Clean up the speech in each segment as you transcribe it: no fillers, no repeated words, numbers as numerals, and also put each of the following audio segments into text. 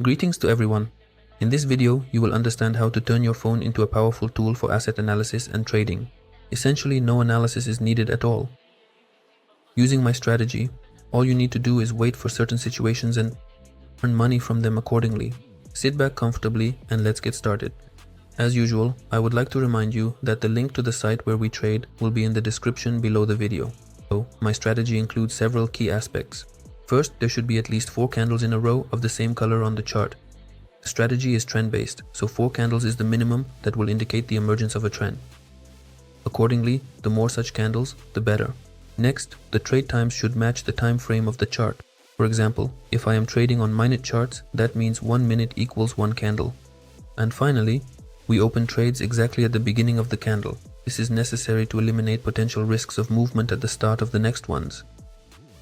Greetings to everyone. In this video, you will understand how to turn your phone into a powerful tool for asset analysis and trading. Essentially, no analysis is needed at all. Using my strategy, all you need to do is wait for certain situations and earn money from them accordingly. Sit back comfortably and let's get started. As usual, I would like to remind you that the link to the site where we trade will be in the description below the video. So, my strategy includes several key aspects. First, there should be at least 4 candles in a row of the same color on the chart. The strategy is trend-based, so 4 candles is the minimum that will indicate the emergence of a trend. Accordingly, the more such candles, the better. Next, the trade times should match the time frame of the chart. For example, if I am trading on minute charts, that means 1 minute equals 1 candle. And finally, we open trades exactly at the beginning of the candle. This is necessary to eliminate potential risks of movement at the start of the next ones.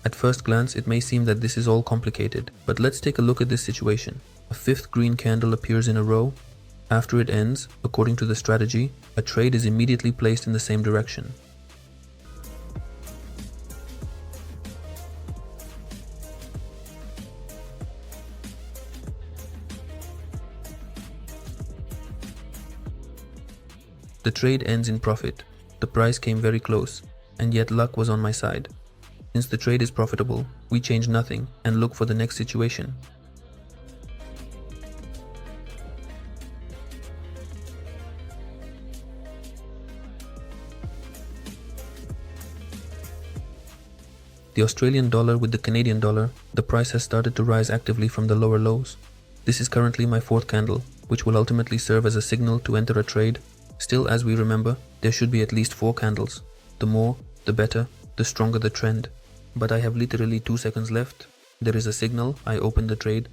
At first glance, it may seem that this is all complicated, but let's take a look at this situation. A 5th green candle appears in a row. After it ends, according to the strategy, a trade is immediately placed in the same direction. The trade ends in profit. The price came very close, and yet luck was on my side. Since the trade is profitable, we change nothing and look for the next situation. The Australian dollar with the Canadian dollar, the price has started to rise actively from the lower lows. This is currently my 4th candle, which will ultimately serve as a signal to enter a trade. Still, as we remember, there should be at least 4 candles. The more, the better, the stronger the trend. But I have literally 2 seconds left. There is a signal, I open the trade.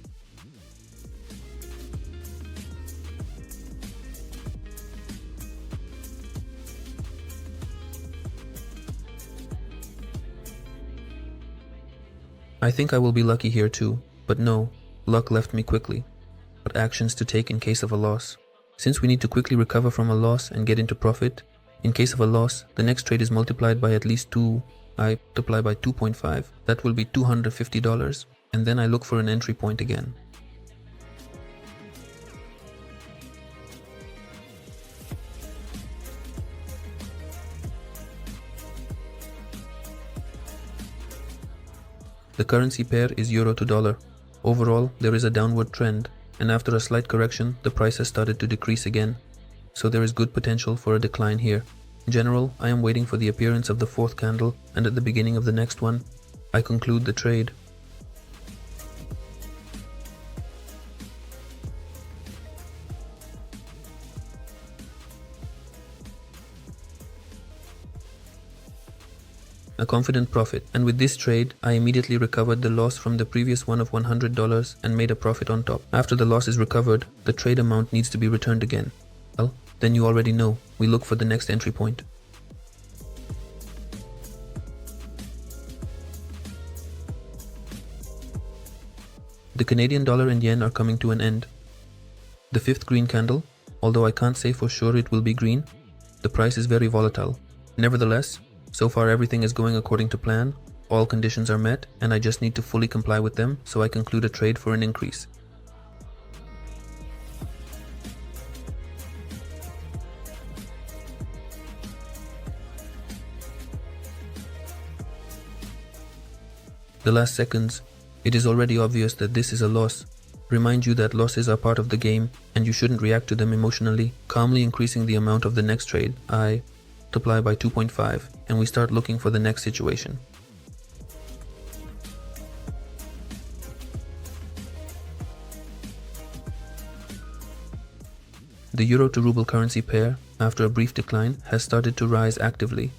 I think I will be lucky here too, but no, luck left me quickly. What actions to take in case of a loss? Since we need to quickly recover from a loss and get into profit, in case of a loss, the next trade is multiplied by at least 2. I multiply by 2.5, that will be $250, and then I look for an entry point again. The currency pair is euro to dollar. Overall, there is a downward trend, and after a slight correction, the price has started to decrease again. So there is good potential for a decline here. In general, I am waiting for the appearance of the 4th candle, and at the beginning of the next one, I conclude the trade. A confident profit, and with this trade, I immediately recovered the loss from the previous one of $100 and made a profit on top. After the loss is recovered, the trade amount needs to be returned again. Well, then you already know, we look for the next entry point. The Canadian dollar and yen are coming to an end. The 5th green candle, although I can't say for sure it will be green, the price is very volatile. Nevertheless, so far everything is going according to plan, all conditions are met, and I just need to fully comply with them, so I conclude a trade for an increase. The last seconds, it is already obvious that this is a loss. Remind you that losses are part of the game and you shouldn't react to them emotionally. Calmly increasing the amount of the next trade, I multiply by 2.5 and we start looking for the next situation. The euro to ruble currency pair, after a brief decline, has started to rise actively.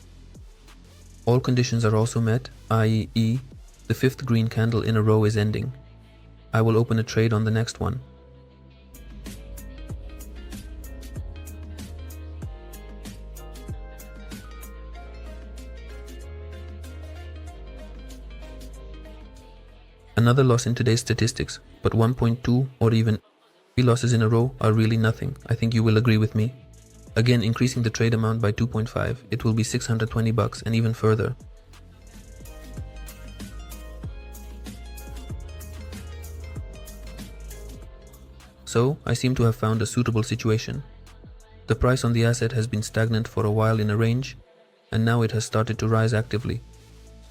All conditions are also met, i.e., the 5th green candle in a row is ending. I will open a trade on the next one. Another loss in today's statistics, but 1.2 or even 3 losses in a row are really nothing. I think you will agree with me. Again, increasing the trade amount by 2.5, it will be $620 and even further. So I seem to have found a suitable situation. The price on the asset has been stagnant for a while in a range, and now it has started to rise actively.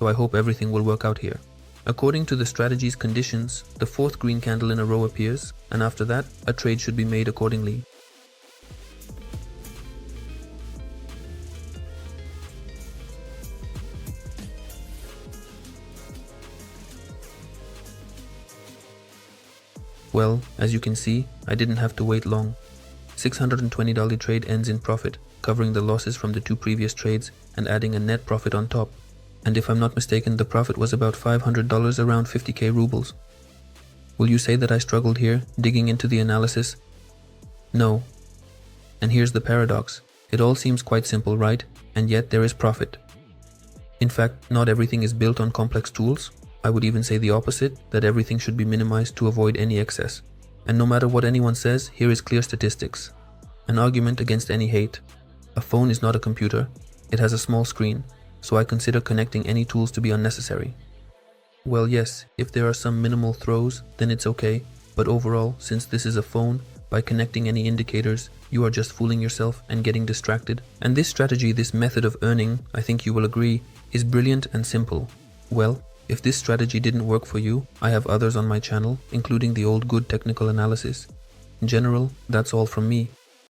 So I hope everything will work out here. According to the strategy's conditions, the fourth green candle in a row appears, and after that, a trade should be made accordingly. Well, as you can see, I didn't have to wait long. $620 trade ends in profit, covering the losses from the two previous trades and adding a net profit on top. And if I'm not mistaken, the profit was about $500, around 50k rubles. Will you say that I struggled here, digging into the analysis? No. And here's the paradox. It all seems quite simple, right? And yet there is profit. In fact, not everything is built on complex tools. I would even say the opposite, that everything should be minimized to avoid any excess. And no matter what anyone says, here is clear statistics. An argument against any hate. A phone is not a computer. It has a small screen, so I consider connecting any tools to be unnecessary. Well, yes, if there are some minimal throws, then it's okay, but overall, since this is a phone, by connecting any indicators, you are just fooling yourself and getting distracted. And this strategy, this method of earning, I think you will agree, is brilliant and simple. Well, if this strategy didn't work for you, I have others on my channel, including the old good technical analysis. In general, that's all from me.